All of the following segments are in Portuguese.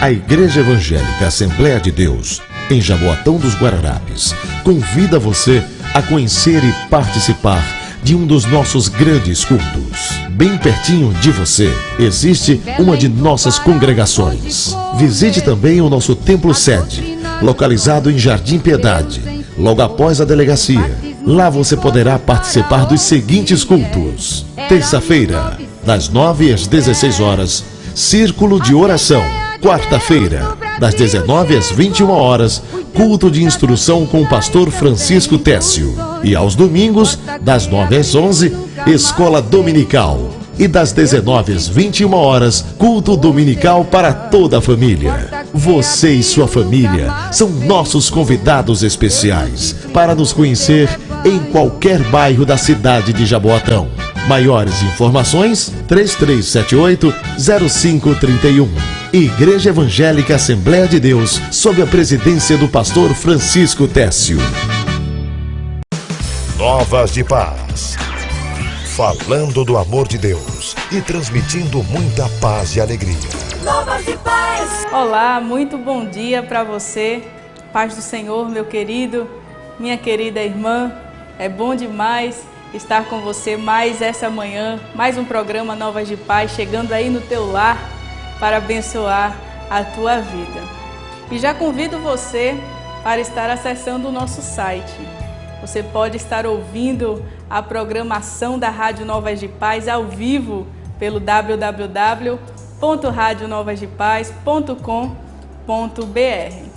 A Igreja Evangélica Assembleia de Deus, em Jaboatão dos Guararapes, convida você a conhecer e participar de um dos nossos grandes cultos. Bem pertinho de você, existe uma de nossas congregações. Visite também o nosso templo sede, localizado em Jardim Piedade, logo após a delegacia. Lá você poderá participar dos seguintes cultos. Terça-feira, das 9 às 16 horas, Círculo de Oração. Quarta-feira, das 19 às 21 horas, culto de instrução com o pastor Francisco Técio. E aos domingos, das 9 às 11, escola dominical. E das 19 às 21 horas, culto dominical para toda a família. Você e sua família são nossos convidados especiais para nos conhecer em qualquer bairro da cidade de Jaboatão. Maiores informações, 3378-0531. Igreja Evangélica Assembleia de Deus, sob a presidência do pastor Francisco Técio. Novas de Paz. Falando do amor de Deus e transmitindo muita paz e alegria. Novas de Paz. Olá, muito bom dia para você. Paz do Senhor, meu querido, minha querida irmã. É bom demais estar com você mais essa manhã, mais um programa Novas de Paz, chegando aí no teu lar para abençoar a tua vida. E já convido você para estar acessando o nosso site. Você pode estar ouvindo a programação da Rádio Novas de Paz ao vivo pelo www.radionovasdepaz.com.br.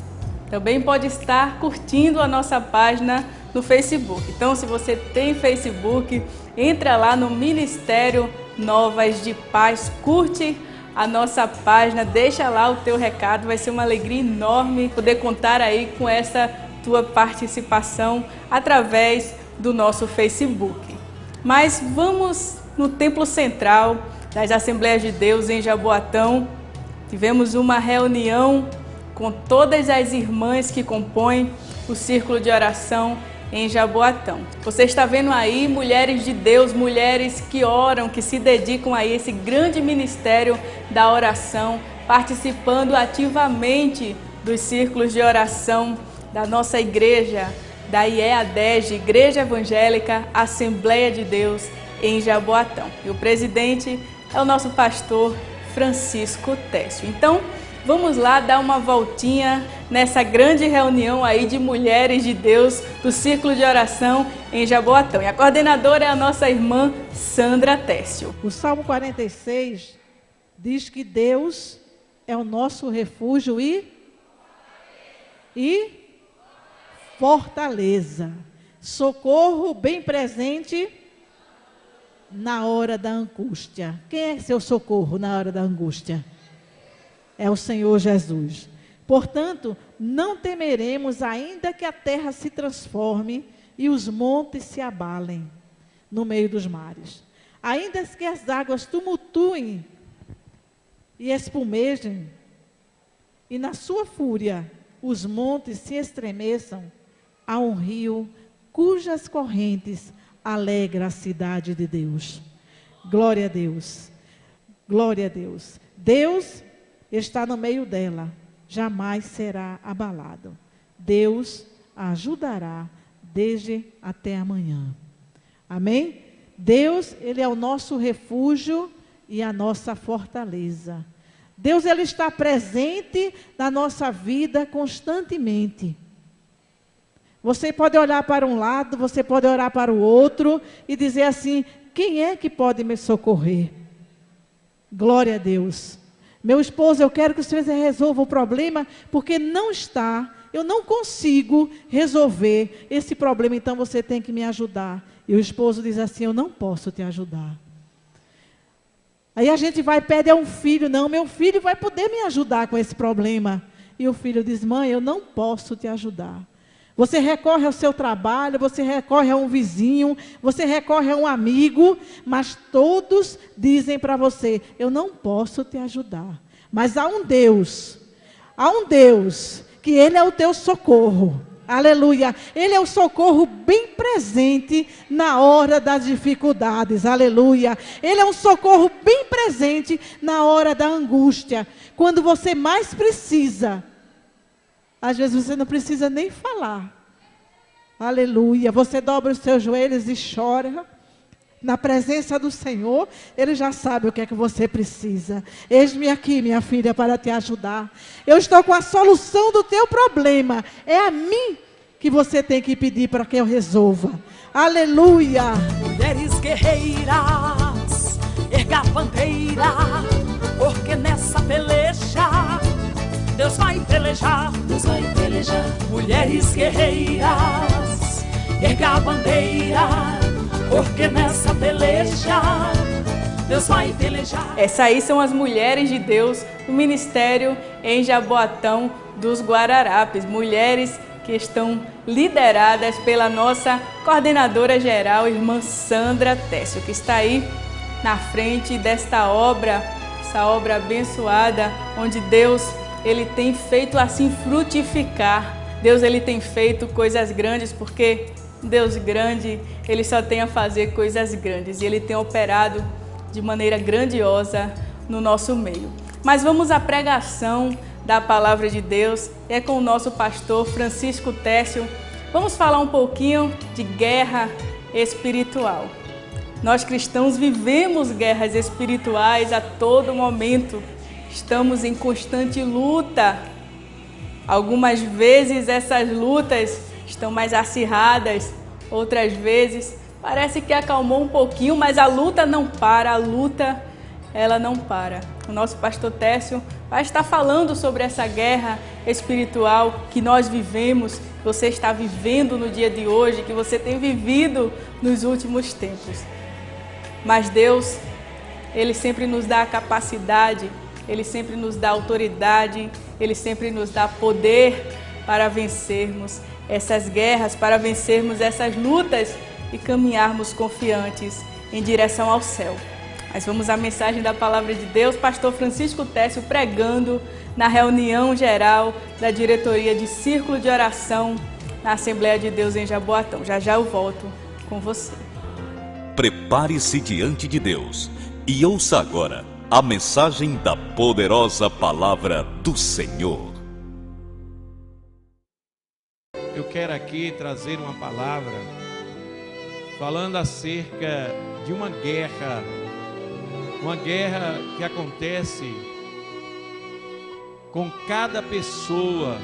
Também pode estar curtindo a nossa página no Facebook. Então, se você tem Facebook, entra lá no Ministério Novas de Paz, curte a nossa página, deixa lá o teu recado, vai ser uma alegria enorme poder contar aí com essa tua participação através do nosso Facebook. Mas vamos no Templo Central das Assembleias de Deus em Jaboatão. Tivemos uma reunião com todas as irmãs que compõem o Círculo de Oração em Jaboatão. Você está vendo aí mulheres de Deus, mulheres que oram, que se dedicam a esse grande ministério da oração, participando ativamente dos círculos de oração da nossa igreja, da IEADEG, Igreja Evangélica Assembleia de Deus em Jaboatão. E o presidente é o nosso pastor Francisco Técio. Então, vamos lá dar uma voltinha nessa grande reunião aí de mulheres de Deus do Círculo de Oração em Jaboatão. E a coordenadora é a nossa irmã Sandra Técio. O Salmo 46 diz que Deus é o nosso refúgio e fortaleza, socorro bem presente na hora da angústia. Quem é seu socorro na hora da angústia? É o Senhor Jesus. Portanto, não temeremos, ainda que a terra se transforme e os montes se abalem no meio dos mares. Ainda que as águas tumultuem e espumejem, e na sua fúria os montes se estremeçam, há um rio cujas correntes alegra a cidade de Deus. Glória a Deus. Glória a Deus. Deus está no meio dela, jamais será abalado. Deus a ajudará desde até amanhã. Amém? Deus, Ele é o nosso refúgio e a nossa fortaleza. Deus, Ele está presente na nossa vida constantemente. Você pode olhar para um lado, você pode olhar para o outro e dizer assim: quem é que pode me socorrer? Glória a Deus. Meu esposo, eu quero que você resolva o problema, porque eu não consigo resolver esse problema, então você tem que me ajudar. E o esposo diz assim: eu não posso te ajudar. Aí a gente vai e pede a um filho: não, meu filho vai poder me ajudar com esse problema. E o filho diz: mãe, eu não posso te ajudar. Você recorre ao seu trabalho, você recorre a um vizinho, você recorre a um amigo, mas todos dizem para você: eu não posso te ajudar. Mas há um Deus que Ele é o teu socorro. Aleluia. Ele é o socorro bem presente na hora das dificuldades. Aleluia. Ele é um socorro bem presente na hora da angústia. Quando você mais precisa. Às vezes você não precisa nem falar. Aleluia. Você dobra os seus joelhos e chora. Na presença do Senhor, Ele já sabe o que é que você precisa. Eis-me aqui, minha filha, para te ajudar. Eu estou com a solução do teu problema. É a mim que você tem que pedir para que eu resolva. Aleluia. Mulheres guerreiras, erga a bandeira, porque nessa peleja Deus vai pelejar. Deus vai pelejar. Mulheres guerreiras, erga a bandeira, porque nessa peleja Deus vai pelejar. Essas aí são as mulheres de Deus do ministério em Jaboatão dos Guararapes. Mulheres que estão lideradas pela nossa coordenadora geral, irmã Sandra Técio, que está aí na frente desta obra, essa obra abençoada, onde Deus ele tem feito assim frutificar. Deus ele tem feito coisas grandes, porque Deus grande, Ele só tem a fazer coisas grandes e Ele tem operado de maneira grandiosa no nosso meio. Mas vamos à pregação da palavra de Deus, é com o nosso pastor Francisco Técio. Vamos falar um pouquinho de guerra espiritual. Nós cristãos vivemos guerras espirituais a todo momento, estamos em constante luta. Algumas vezes essas lutas estão mais acirradas, outras vezes parece que acalmou um pouquinho, mas a luta não para, ela não para. O nosso pastor Técio vai estar falando sobre essa guerra espiritual que nós vivemos, que você está vivendo no dia de hoje, que você tem vivido nos últimos tempos. Mas Deus, Ele sempre nos dá a capacidade, Ele sempre nos dá autoridade, Ele sempre nos dá poder para vencermos essas guerras, para vencermos essas lutas e caminharmos confiantes em direção ao céu. Mas vamos à mensagem da palavra de Deus, pastor Francisco Técio pregando na reunião geral da diretoria de Círculo de Oração na Assembleia de Deus em Jaboatão. Já já eu volto com você. Prepare-se diante de Deus e ouça agora a mensagem da poderosa palavra do Senhor. Eu quero aqui trazer uma palavra falando acerca de uma guerra que acontece com cada pessoa,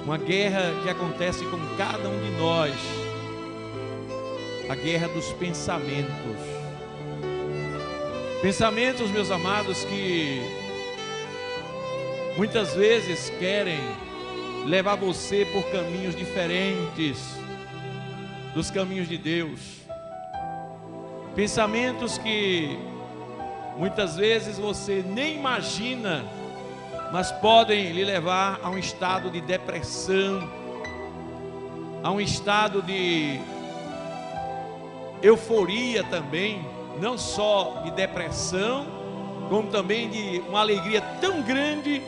uma guerra que acontece com cada um de nós, a guerra dos pensamentos. Pensamentos, meus amados, que muitas vezes querem levar você por caminhos diferentes dos caminhos de Deus. Pensamentos que muitas vezes você nem imagina, mas podem lhe levar a um estado de depressão, a um estado de euforia também, não só de depressão, como também de uma alegria tão grande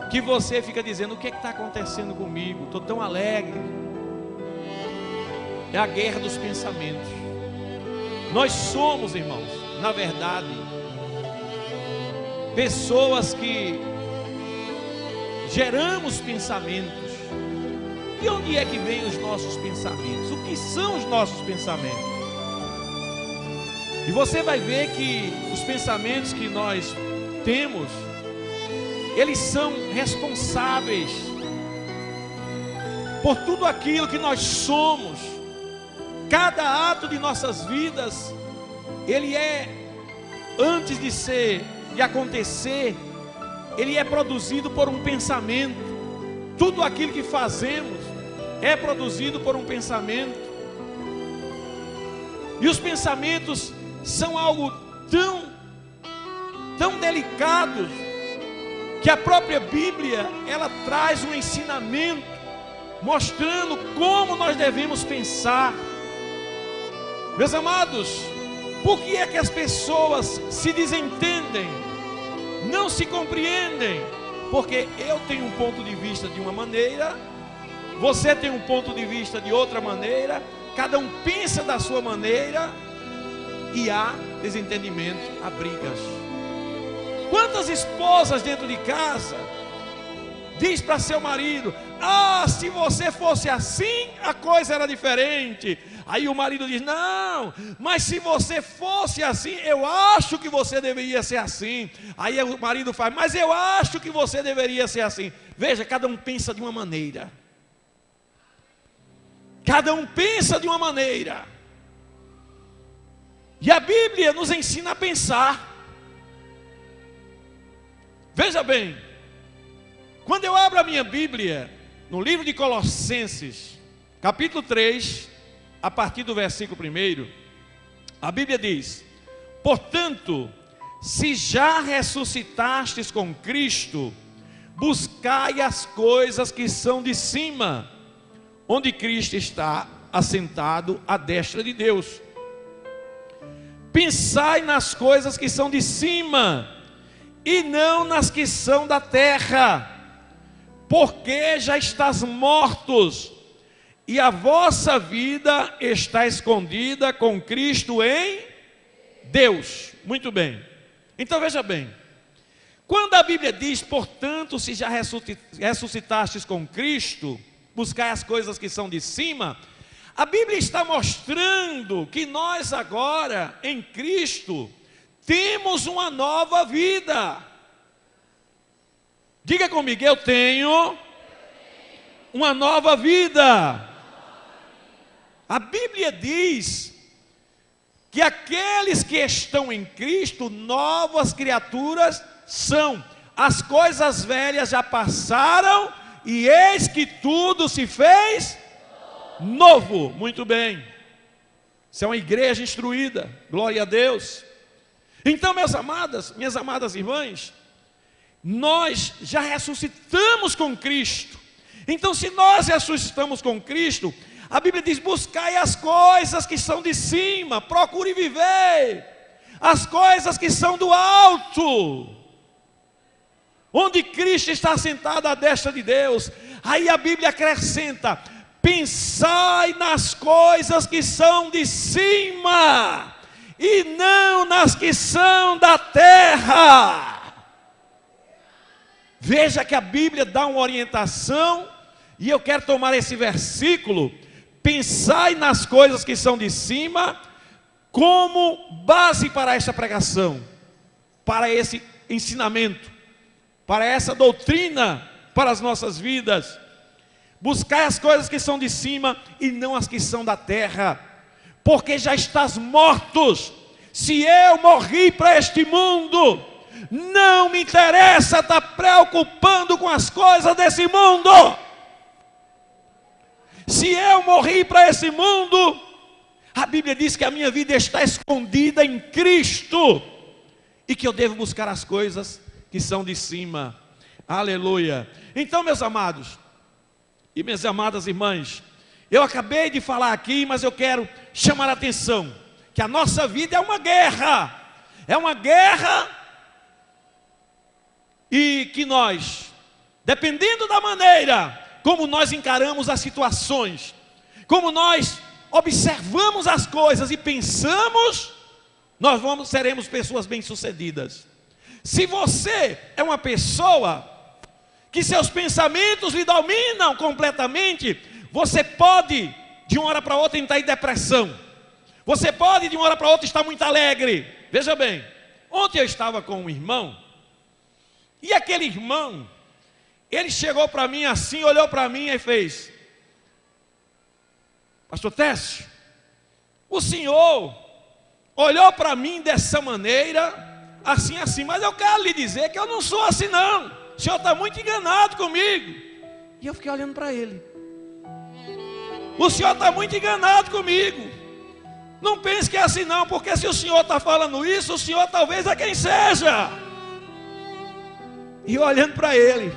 que você fica dizendo: o que está acontecendo comigo? Estou tão alegre. É a guerra dos pensamentos. Nós somos, irmãos, na verdade, pessoas que geramos pensamentos. De onde é que vêm os nossos pensamentos? O que são os nossos pensamentos? E você vai ver que os pensamentos que nós temos, eles são responsáveis por tudo aquilo que nós somos. Cada ato de nossas vidas, ele é, antes de acontecer, ele é produzido por um pensamento. Tudo aquilo que fazemos é produzido por um pensamento. E os pensamentos são algo tão delicados, que a própria Bíblia, ela traz um ensinamento mostrando como nós devemos pensar. Meus amados, por que é que as pessoas se desentendem, não se compreendem? Porque eu tenho um ponto de vista de uma maneira você tem um ponto de vista de outra maneira, cada um pensa da sua maneira e há desentendimento, há brigas. Quantas esposas dentro de casa diz para seu marido: ah, se você fosse assim, a coisa era diferente. Aí o marido diz: não, mas se você fosse assim, eu acho que você deveria ser assim. Aí o marido faz: mas eu acho que você deveria ser assim. Veja, cada um pensa de uma maneira. Cada um pensa de uma maneira. E a Bíblia nos ensina a pensar. Veja bem, quando eu abro a minha Bíblia, no livro de Colossenses, capítulo 3, a partir do versículo 1, a Bíblia diz: portanto, se já ressuscitastes com Cristo, buscai as coisas que são de cima, onde Cristo está assentado à destra de Deus. Pensai nas coisas que são de cima, e não nas que são da terra, porque já estás mortos, e a vossa vida está escondida com Cristo em Deus. Muito bem. Então veja bem, quando a Bíblia diz: portanto, se já ressuscitastes com Cristo, buscai as coisas que são de cima, a Bíblia está mostrando que nós agora, em Cristo, temos uma nova vida. Diga comigo: eu tenho uma nova vida. A Bíblia diz que aqueles que estão em Cristo, novas criaturas são. As coisas velhas já passaram e eis que tudo se fez novo. Muito bem. Isso é uma igreja instruída. Glória a Deus. Então, minhas amadas irmãs, nós já ressuscitamos com Cristo. Então, se nós ressuscitamos com Cristo, a Bíblia diz: buscai as coisas que são de cima, procure viver as coisas que são do alto, onde Cristo está sentado à destra de Deus. Aí a Bíblia acrescenta: pensai nas coisas que são de cima, e não nas que são da terra. Veja que a Bíblia dá uma orientação, e eu quero tomar esse versículo: pensai nas coisas que são de cima, como base para esta pregação, para esse ensinamento, para essa doutrina, para as nossas vidas. Buscai as coisas que são de cima e não as que são da terra, porque já estás mortos. Se eu morri para este mundo, não me interessa estar preocupando com as coisas desse mundo. Se eu morri para esse mundo, a Bíblia diz que a minha vida está escondida em Cristo, e que eu devo buscar as coisas que são de cima. Aleluia. Então, meus amados e minhas amadas irmãs, eu acabei de falar aqui, mas eu quero chamar a atenção que a nossa vida é uma guerra. É uma guerra, e que nós, dependendo da maneira como nós encaramos as situações, como nós observamos as coisas e pensamos, nós seremos pessoas bem-sucedidas. Se você é uma pessoa que seus pensamentos lhe dominam completamente, você pode de uma hora para outra entrar em depressão. Você pode de uma hora para outra estar muito alegre. Veja bem, ontem eu estava com um irmão, e aquele irmão, ele chegou para mim assim, olhou para mim e fez: pastor Técio, o senhor olhou para mim dessa maneira, assim, mas eu quero lhe dizer que eu não sou assim não, o senhor está muito enganado comigo. E eu fiquei olhando para ele: o senhor está muito enganado comigo, não pense que é assim não, porque se o senhor está falando isso, o senhor talvez é quem seja. E eu olhando para ele,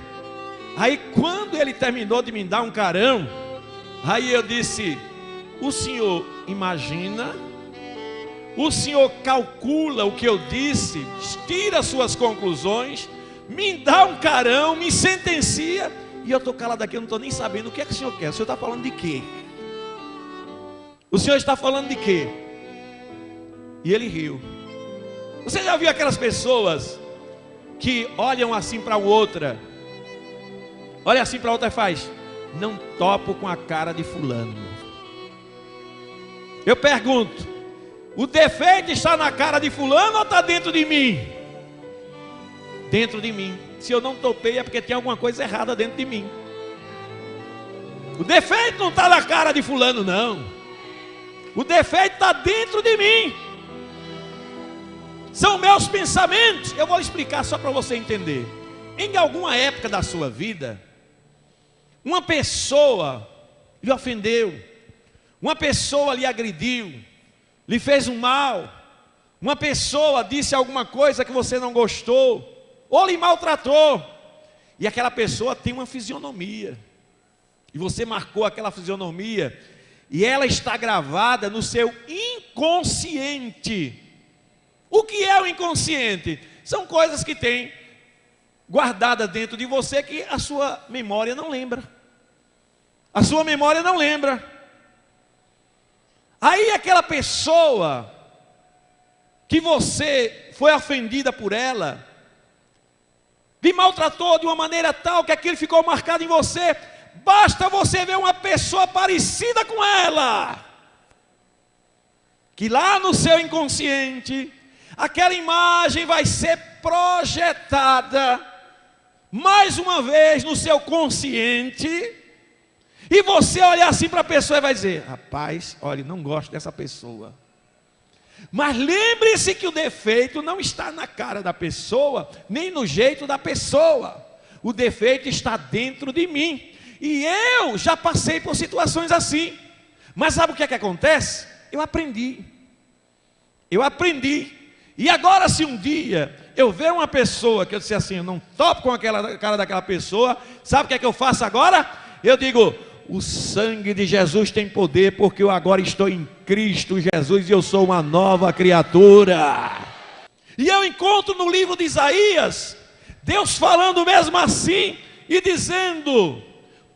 aí quando ele terminou de me dar um carão, aí eu disse: o senhor imagina, o senhor calcula o que eu disse, tira suas conclusões, me dá um carão, me sentencia, E eu estou calado aqui, eu não estou nem sabendo o que é que o senhor quer. O senhor está falando de quê? O senhor está falando de quê? E ele riu. Você já viu aquelas pessoas que olham assim para a outra? Olha assim para a outra e faz: não topo com a cara de fulano. Eu pergunto: o defeito está na cara de fulano ou está dentro de mim? Dentro de mim. Se eu não topei é porque tem alguma coisa errada dentro de mim. O defeito não está na cara de fulano, não. O defeito está dentro de mim. São meus pensamentos. Eu vou explicar só para você entender. Em alguma época da sua vida, uma pessoa lhe ofendeu, uma pessoa lhe agrediu, lhe fez um mal, uma pessoa disse alguma coisa que você não gostou, ou lhe maltratou, e aquela pessoa tem uma fisionomia, e você marcou aquela fisionomia, e ela está gravada no seu inconsciente. O que é o inconsciente? São coisas que tem guardadas dentro de você que a sua memória não lembra. A sua memória não lembra. Aí aquela pessoa que você foi ofendida por ela, lhe maltratou de uma maneira tal que aquilo ficou marcado em você. Basta você ver uma pessoa parecida com ela, que lá no seu inconsciente, aquela imagem vai ser projetada mais uma vez no seu consciente, e você olhar assim para a pessoa e vai dizer: rapaz, olha, não gosto dessa pessoa. Mas lembre-se que o defeito não está na cara da pessoa, nem no jeito da pessoa. O defeito está dentro de mim. E eu já passei por situações assim. Mas sabe o que é que acontece? Eu aprendi. E agora, se um dia eu ver uma pessoa que eu disser assim, eu não topo com aquela cara daquela pessoa, sabe o que é que eu faço agora? Eu digo: o sangue de Jesus tem poder, porque eu agora estou em Cristo Jesus e eu sou uma nova criatura. E eu encontro no livro de Isaías, Deus falando mesmo assim e dizendo: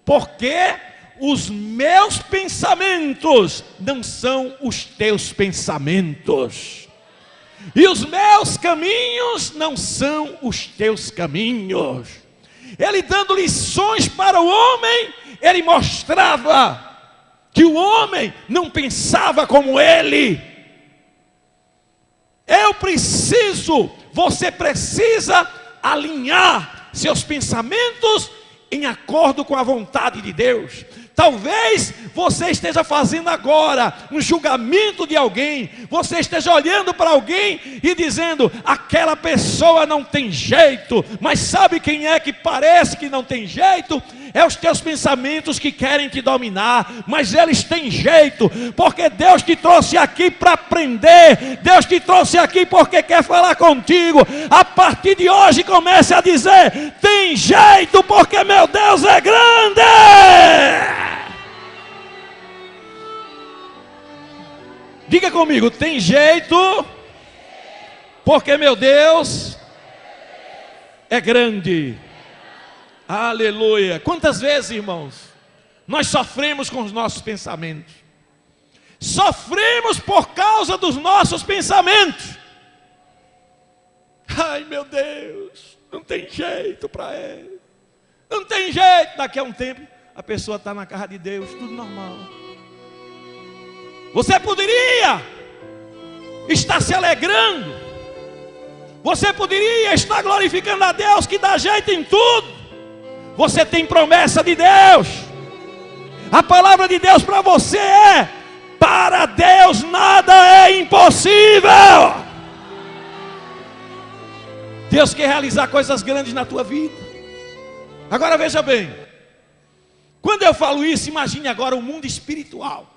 porque os meus pensamentos não são os teus pensamentos, e os meus caminhos não são os teus caminhos. Ele dando lições para o homem, ele mostrava que o homem não pensava como ele. Você precisa alinhar seus pensamentos em acordo com a vontade de Deus. Talvez você esteja fazendo agora um julgamento de alguém, você esteja olhando para alguém e dizendo: aquela pessoa não tem jeito. Mas sabe quem é que parece que não tem jeito? É os teus pensamentos que querem te dominar, mas eles têm jeito, porque Deus te trouxe aqui para aprender, Deus te trouxe aqui porque quer falar contigo. A partir de hoje comece a dizer: tem jeito, porque meu Deus é grande. Diga comigo: tem jeito, porque meu Deus é grande. Aleluia. Quantas vezes, irmãos, nós sofremos com os nossos pensamentos? Sofremos por causa dos nossos pensamentos. Ai, meu Deus, não tem jeito para ele, não tem jeito. Daqui a um tempo a pessoa está na casa de Deus, tudo normal. Você poderia estar se alegrando, você poderia estar glorificando a Deus que dá jeito em tudo. Você tem promessa de Deus. A palavra de Deus para você é: para Deus nada é impossível. Deus quer realizar coisas grandes na tua vida. Agora veja bem, quando eu falo isso, imagine agora o mundo espiritual.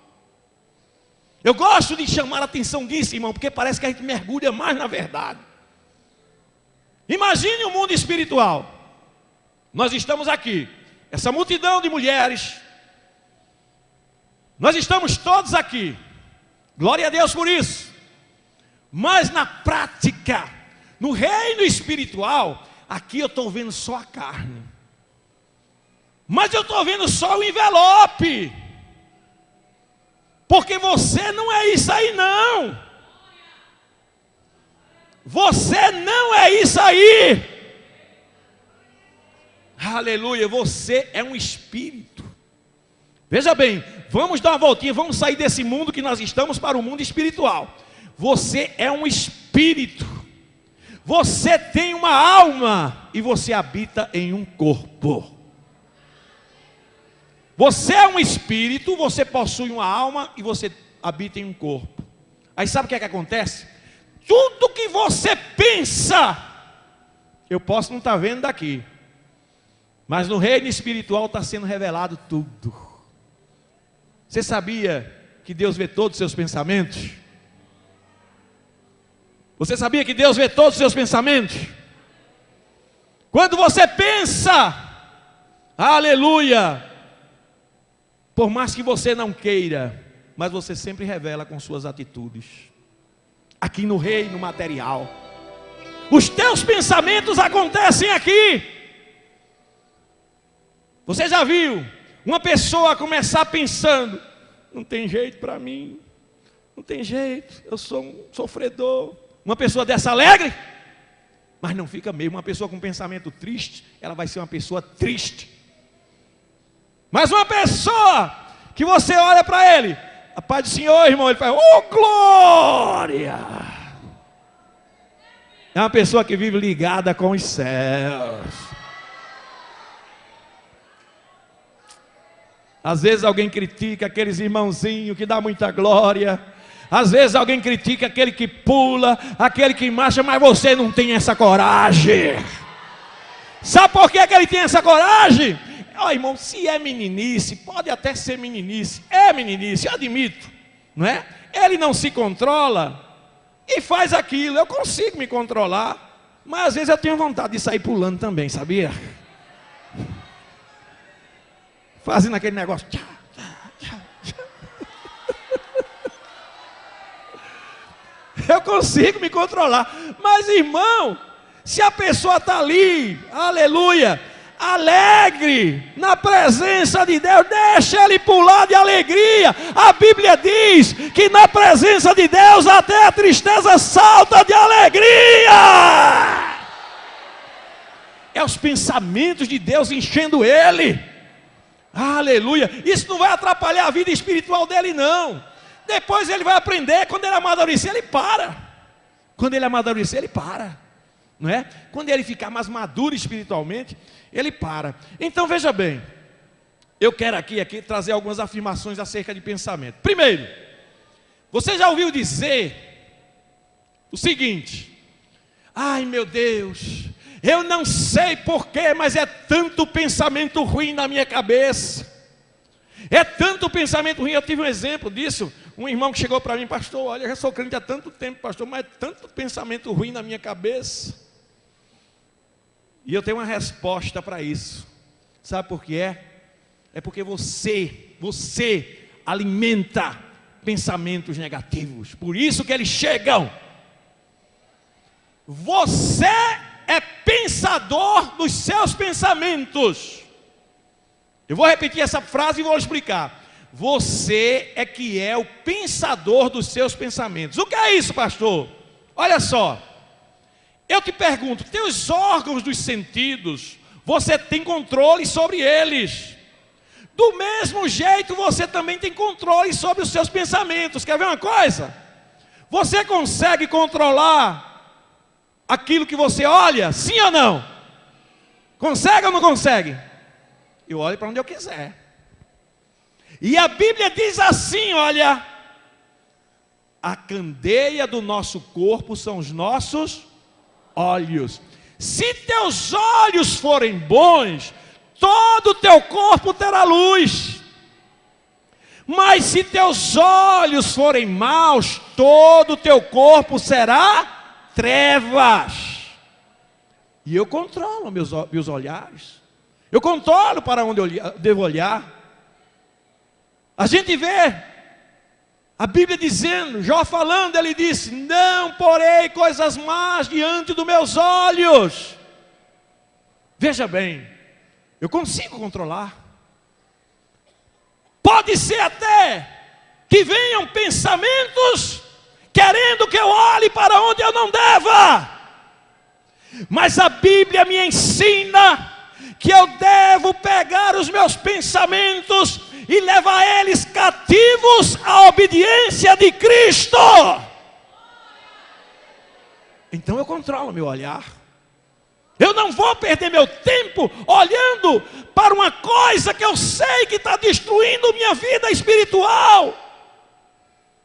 Eu gosto de chamar a atenção disso, irmão, porque parece que a gente mergulha mais na verdade. Imagine o mundo espiritual. Nós estamos aqui, essa multidão de mulheres, nós estamos todos aqui, glória a Deus por isso. Mas na prática, no reino espiritual, aqui eu estou vendo só a carne. Mas eu estou vendo só o envelope. Porque você não é isso aí não. Você não é isso aí. Aleluia, você é um espírito. Veja bem, vamos dar uma voltinha, vamos sair desse mundo que nós estamos para o mundo espiritual. Você é um espírito. Você tem uma alma e você habita em um corpo. Você é um espírito, você possui uma alma e você habita em um corpo. Aí sabe o que é que acontece? Tudo que você pensa, eu posso não estar vendo daqui, mas no reino espiritual está sendo revelado tudo. Você sabia que Deus vê todos os seus pensamentos? Você sabia que Deus vê todos os seus pensamentos? Quando você pensa, aleluia, por mais que você não queira, mas você sempre revela com suas atitudes. Aqui no reino material, os teus pensamentos acontecem aqui. Você já viu uma pessoa começar pensando: não tem jeito para mim, não tem jeito, eu sou um sofredor. Uma pessoa dessa alegre, mas não fica mesmo. Uma pessoa com pensamento triste, ela vai ser uma pessoa triste. Mas uma pessoa que você olha para ele, a paz do Senhor, irmão, ele faz: oh glória! É uma pessoa que vive ligada com os céus. Às vezes alguém critica aqueles irmãozinhos que dá muita glória. Às vezes alguém critica aquele que pula, aquele que marcha, mas você não tem essa coragem. Sabe por que ele tem essa coragem? Ó, irmão, se é meninice, pode até ser meninice, é meninice, eu admito, não é? Ele não se controla e faz aquilo. Eu consigo me controlar, mas às vezes eu tenho vontade de sair pulando também, sabia? Fazendo aquele negócio. Eu consigo me controlar. Mas irmão, se a pessoa está ali, aleluia, alegre, na presença de Deus, deixa ele pular de alegria. A Bíblia diz que na presença de Deus até a tristeza salta de alegria. É os pensamentos de Deus enchendo ele. Aleluia. Isso não vai atrapalhar a vida espiritual dele não. Depois ele vai aprender. Quando ele amadurecer, ele para. Quando ele amadurecer, ele para, não é? Quando ele ficar mais maduro espiritualmente, ele para. Então veja bem, eu quero aqui trazer algumas afirmações acerca de pensamento. Primeiro, você já ouviu dizer o seguinte: ai meu Deus, eu não sei porquê, mas é tanto pensamento ruim na minha cabeça. É tanto pensamento ruim. Eu tive um exemplo disso. Um irmão que chegou para mim: pastor, olha, eu já sou crente há tanto tempo, pastor, mas é tanto pensamento ruim na minha cabeça. E eu tenho uma resposta para isso. Sabe por que é? É porque você alimenta pensamentos negativos. Por isso que eles chegam. Você é pensador dos seus pensamentos. Eu vou repetir essa frase e vou explicar. Você é que é o pensador dos seus pensamentos. O que é isso, pastor? Olha só, eu te pergunto, teus órgãos dos sentidos, você tem controle sobre eles. Do mesmo jeito, você também tem controle sobre os seus pensamentos. Quer ver uma coisa? Você consegue controlar aquilo que você olha? Sim ou não? Consegue ou não consegue? Eu olho para onde eu quiser. E a Bíblia diz assim, olha: a candeia do nosso corpo são os nossos olhos. Se teus olhos forem bons, todo o teu corpo terá luz. Mas se teus olhos forem maus, todo o teu corpo será trevas. E eu controlo meus olhares. Eu controlo para onde eu devo olhar. A gente vê a Bíblia dizendo, Jó falando, ele disse: não porei coisas más diante dos meus olhos. Veja bem, Eu consigo controlar. Pode ser até que venham pensamentos querendo que eu olhe para onde eu não deva. Mas a Bíblia me ensina que eu devo pegar os meus pensamentos e levar eles cativos à obediência de Cristo. Então eu controlo meu olhar. Eu não vou perder meu tempo olhando para uma coisa que eu sei que está destruindo minha vida espiritual.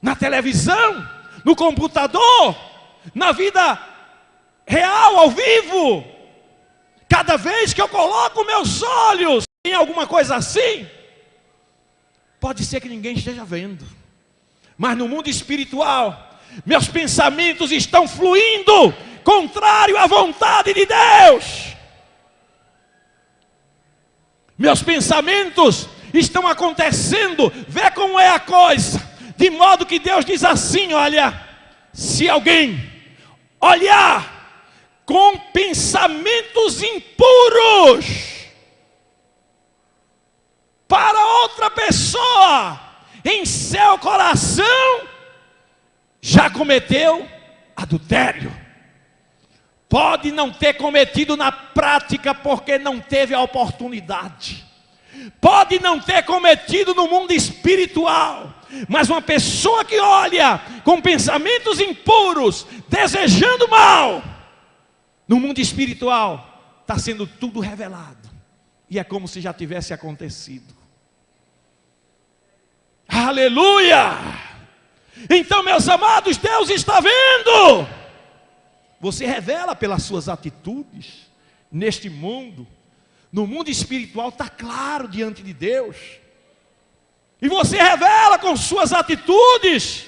Na televisão, no computador, na vida real, ao vivo. Cada vez que eu coloco meus olhos em alguma coisa assim, pode ser que ninguém esteja vendo, mas no mundo espiritual, meus pensamentos estão fluindo contrário à vontade de Deus. Meus pensamentos estão acontecendo, vê como é a coisa, de modo que Deus diz assim: olha, se alguém olhar com pensamentos impuros para outra pessoa em seu coração, já cometeu adultério. Pode não ter cometido na prática porque não teve a oportunidade. Pode não ter cometido no mundo espiritual. Mas uma pessoa que olha com pensamentos impuros, desejando mal, no mundo espiritual, está sendo tudo revelado. E é como se já tivesse acontecido. Aleluia! Então, meus amados, Deus está vendo. Você revela pelas suas atitudes neste mundo. No mundo espiritual está claro diante de Deus. E você revela com suas atitudes,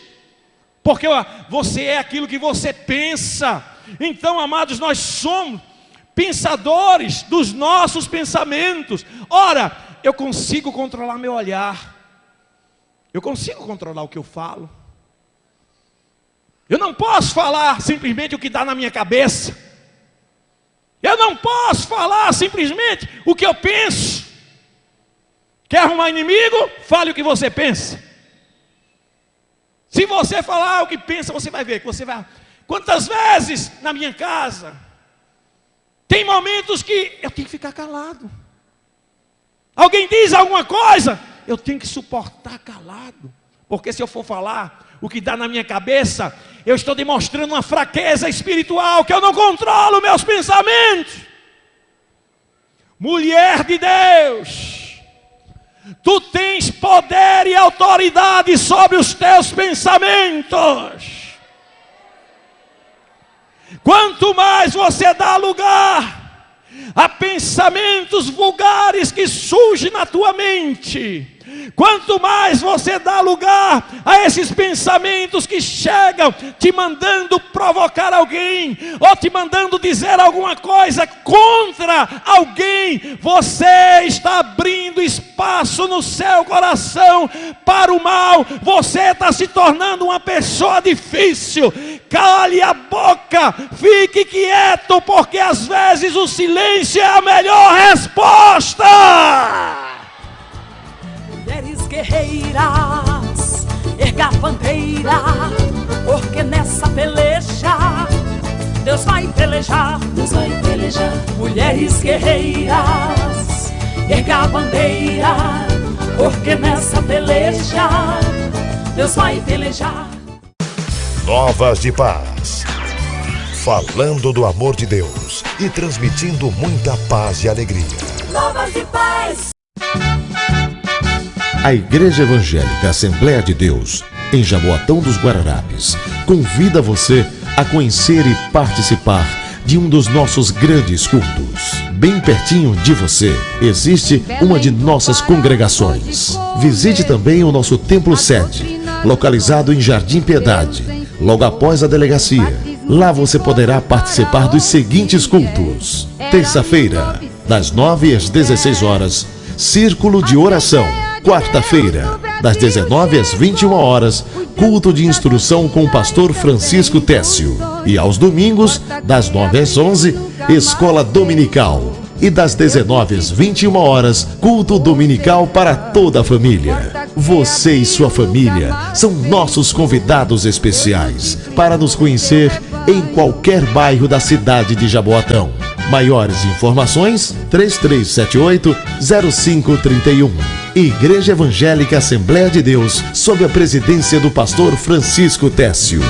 porque você é aquilo que você pensa. Então, amados, nós somos pensadores dos nossos pensamentos. Ora, eu consigo controlar meu olhar. Eu consigo controlar o que eu falo. Eu não posso falar simplesmente o que dá na minha cabeça. Eu não posso falar simplesmente o que eu penso. Quer arrumar inimigo? Fale o que você pensa. Se você falar o que pensa, você vai ver que você vai... Quantas vezes na minha casa tem momentos que eu tenho que ficar calado. Alguém diz alguma coisa, eu tenho que suportar calado. Porque se eu for falar o que dá na minha cabeça, eu estou demonstrando uma fraqueza espiritual, que eu não controlo meus pensamentos. Mulher de Deus, tu tens poder e autoridade sobre os teus pensamentos. Quanto mais você dá lugar a pensamentos vulgares que surgem na tua mente, quanto mais você dá lugar a esses pensamentos que chegam te mandando provocar alguém, ou te mandando dizer alguma coisa contra alguém, você está abrindo espaço no seu coração para o mal. Você está se tornando uma pessoa difícil. Cale a boca, fique quieto, porque às vezes o silêncio é a melhor resposta. Mulheres guerreiras, erga a bandeira, porque nessa peleja Deus vai pelejar, Deus vai pelejar. Mulheres guerreiras, erga a bandeira, porque nessa peleja Deus vai pelejar. Novas de Paz. Falando do amor de Deus e transmitindo muita paz e alegria. Novas de Paz. A Igreja Evangélica Assembleia de Deus, em Jaboatão dos Guararapes, convida você a conhecer e participar de um dos nossos grandes cultos. Bem pertinho de você existe uma de nossas congregações. Visite também o nosso templo sede, localizado em Jardim Piedade, logo após a delegacia. Lá você poderá participar dos seguintes cultos: terça-feira, das 9 às 16 horas, Círculo de Oração. Quarta-feira, das 19 às 21 horas, culto de instrução com o pastor Francisco Técio. E aos domingos, das 9 às 11, Escola Dominical. E das 19 às 21 horas, culto dominical para toda a família. Você e sua família são nossos convidados especiais para nos conhecer em qualquer bairro da cidade de Jaboatão. Maiores informações, 3378-0531. Igreja Evangélica Assembleia de Deus, sob a presidência do pastor Francisco Técio.